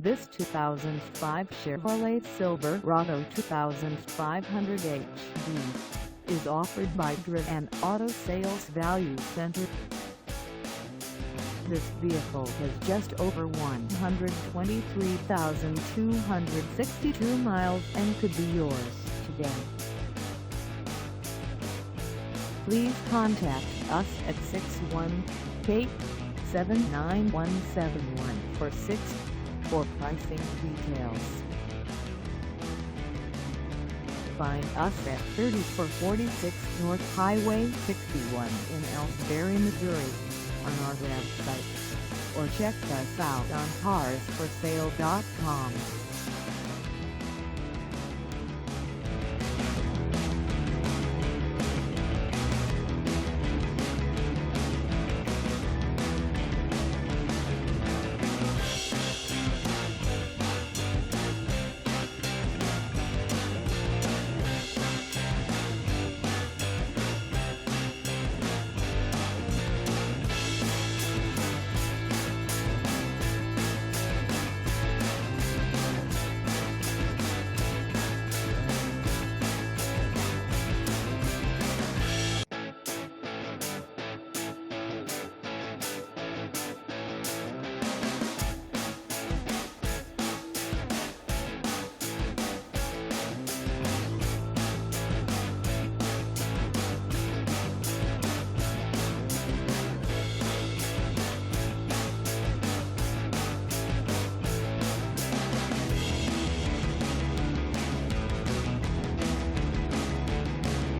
This 2005 Chevrolet Silverado 2500HD is offered by Driven Auto Sales Value Center. This vehicle has just over 123,262 miles and could be yours today. Please contact us at 618-791-7146 for pricing details. Find us at 3446 North Highway 61 in Elsberry, Missouri, on our website, or check us out on carsforsale.com.